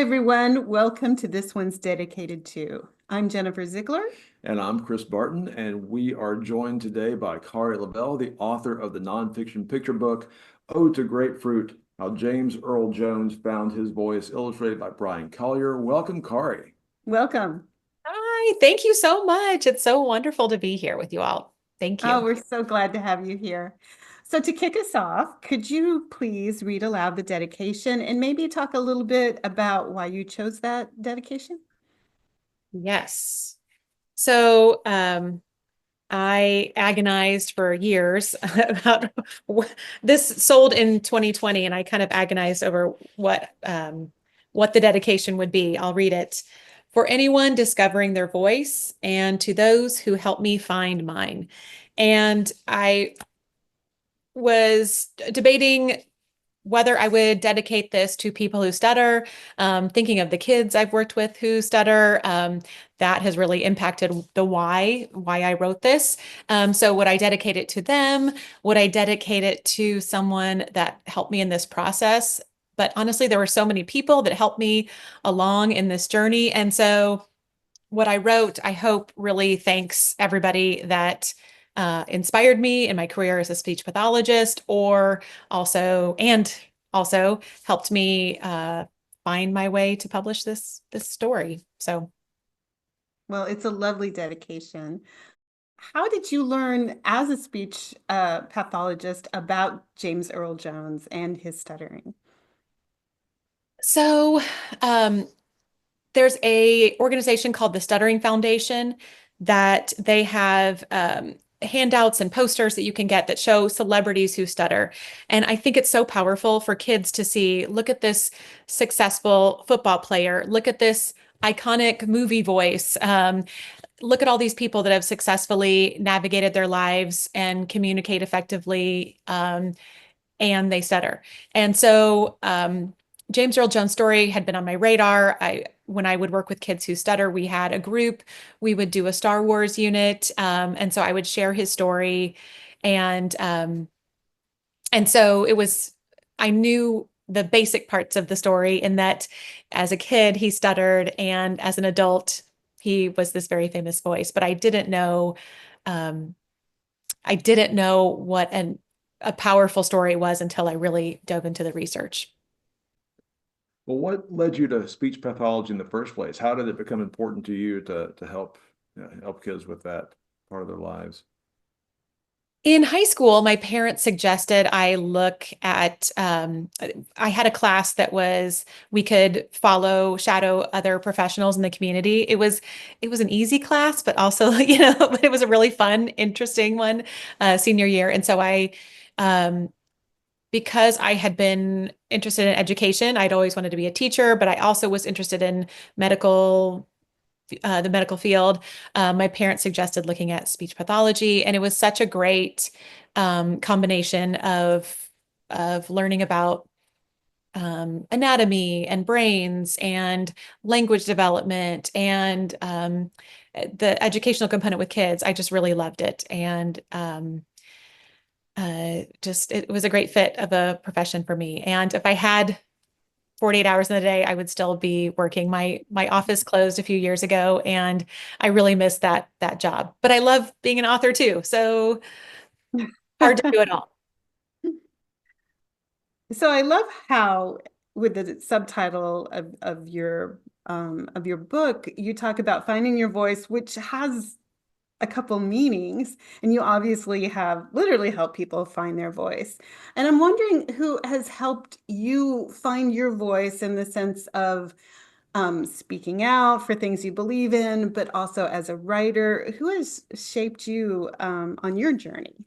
everyone. Welcome to This One's Dedicated To. I'm Jennifer Ziegler. And I'm Chris Barton, and we are joined today by Kari Lavelle, the author of the nonfiction picture book, Ode to Grapefruit, How James Earl Jones Found His Voice, illustrated by Bryan Collier. Welcome, Kari. Welcome. Hi, thank you so much. It's so wonderful to be here with you all. Thank Oh, you. we're so glad to have you here. So to kick us off, could you please read aloud the dedication and maybe talk a little bit about why you chose that dedication? Yes. So, I agonized for years about this sold in 2020, and I kind of agonized over what the dedication would be. I'll read it. For anyone discovering their voice, and to those who helped me find mine. And I was debating whether I would dedicate this to people who stutter, thinking of the kids I've worked with who stutter, that has really impacted the why I wrote this. So would I dedicate it to them? Would I dedicate it to someone that helped me in this process? But honestly, there were so many people that helped me along in this journey. And so what I wrote, I hope really thanks everybody that inspired me in my career as a speech pathologist, or also helped me find my way to publish this story. So, Well, it's a lovely dedication. How did you learn as a speech pathologist about James Earl Jones and his stuttering? so um, there's a organization called the Stuttering Foundation that they have handouts and posters that you can get that show celebrities who stutter. And I think it's so powerful for kids to see, look at this successful football player, look at this iconic movie voice. Look at all these people that have successfully navigated their lives and communicate effectively, and they stutter. And so James Earl Jones' story had been on my radar. When I would work with kids who stutter, we had a group. We would do a Star Wars unit, and so I would share his story, and so it was. I knew the basic parts of the story in that, as a kid, he stuttered, and as an adult, he was this very famous voice. But um, I didn't know what a powerful story was until I really dove into the research. Well, what led you to speech pathology in the first place? How did it become important to you to help help kids with that part of their lives? In high school, my parents suggested I look at, I had a class that was, we could shadow other professionals in the community. It was an easy class, but also, but it was a really fun, interesting one, senior year. And so um, because I had been interested in education, I'd always wanted to be a teacher, but I also was interested in medical the medical field. My parents suggested looking at speech pathology, and it was such a great combination of learning about anatomy and brains and language development and the educational component with kids. I just really loved it, and just it was a great fit of a profession for me. And if I had 48 hours in the day, I would still be working. My office closed a few years ago, and I really miss that job. But I love being an author too, so hard to do it all. So I love how with the subtitle of your book, you talk about finding your voice, which has a couple meanings, and you obviously have literally helped people find their voice. And I'm wondering who has helped you find your voice in the sense of speaking out for things you believe in, but also as a writer, who has shaped you on your journey?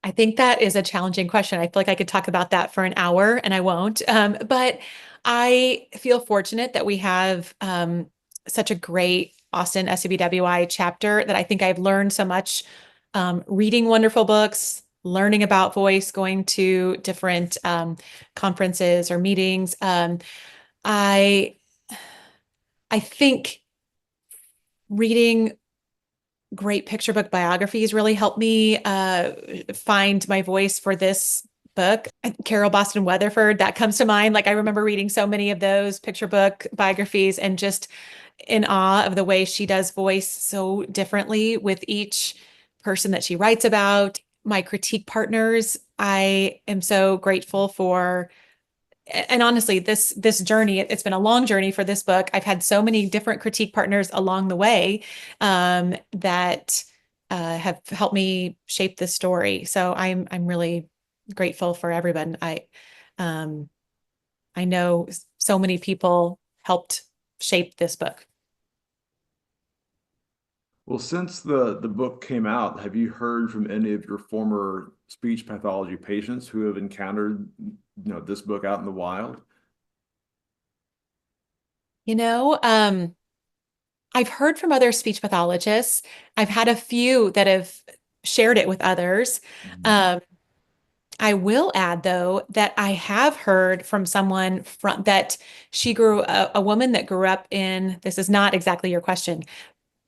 I think that is a challenging question. I feel like I could talk about that for an hour, and I won't. But I feel fortunate that we have such a great Austin SCBWI chapter that I think I've learned so much reading wonderful books, learning about voice, going to different conferences or meetings. I I think reading great picture book biographies really helped me find my voice for this book. Carol Boston Weatherford, that comes to mind. Like I remember reading so many of those picture book biographies and just in awe of the way she does voice so differently with each person that she writes about. My critique partners, I am so grateful for. And honestly, this journey, it's been a long journey for this book. I've had so many different critique partners along the way that have helped me shape this story. So I'm really grateful for everyone. Um, I know so many people helped shape this book. Well, since the book came out, have you heard from any of your former speech pathology patients who have encountered, this book out in the wild? You know, I've heard from other speech pathologists. I've had a few that have shared it with others. Mhm. Um, I will add though that I have heard from someone from that she grew a woman that grew up in, this is not exactly your question,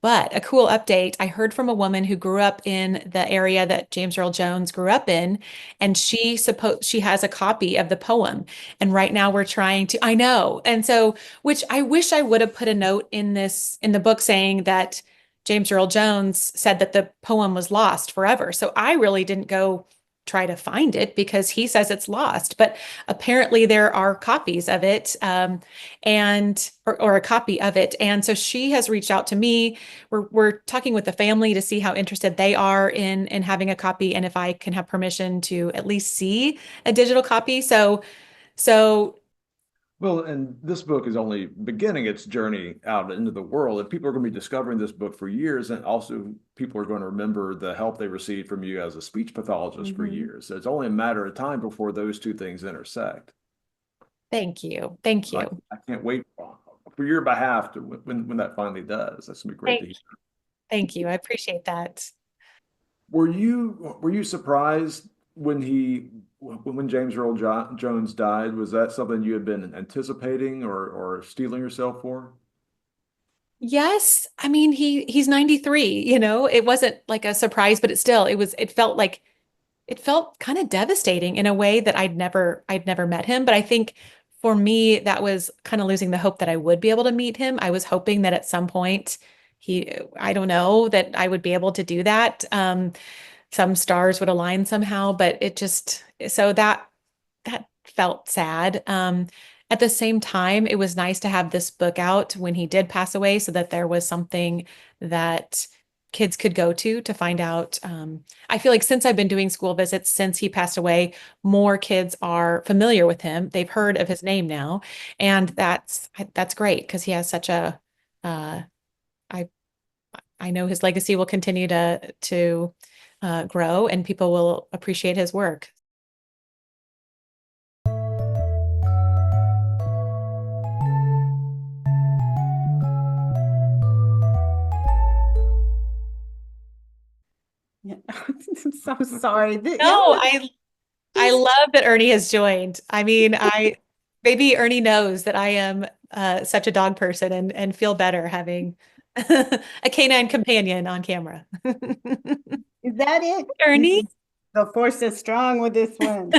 but a cool update. I heard from a woman who grew up in the area that James Earl Jones grew up in, and she has a copy of the poem. And right now we're trying to, I know. And so, which I wish I would have put a note in the book saying that James Earl Jones said that the poem was lost forever. So I really didn't go try to find it because he says it's lost, but apparently there are copies of it, or a copy of it. And so she has reached out to me. We're talking with the family to see how interested they are in having a copy and if I can have permission to at least see a digital copy. So Well, and this book is only beginning its journey out into the world. And people are going to be discovering this book for years. And also, people are going to remember the help they received from you as a speech pathologist for Mhm. years. So it's only a matter of time before those two things intersect. thank you. Thank I, you. I can't wait for your behalf to when that finally does. That's going to be great to Thank, hear. thank you. I appreciate that. Were you surprised when James Earl Jones died? Was that something you had been anticipating or steeling yourself for? Yes, I mean he's 93, It wasn't like a surprise, but it felt kind of devastating in a way that I'd never met him. But I think for me, that was kind of losing the hope that I would be able to meet him. I was hoping that at some point I don't know, that I would be able to do that. Some stars would align somehow, but so that felt sad. At the same time, it was nice to have this book out when he did pass away so that there was something that kids could go to find out. I feel like since I've been doing school visits since he passed away, more kids are familiar with him. They've heard of his name now, and that's great because he has such a uh, I I know his legacy will continue to grow and people will appreciate his work. Yeah. I'm so sorry. Yeah, No, I this, love that Ernie has joined. I mean, I maybe Ernie knows that I am such a dog person and feel better having a canine companion on camera. is that it? Ernie? The force is strong with this one.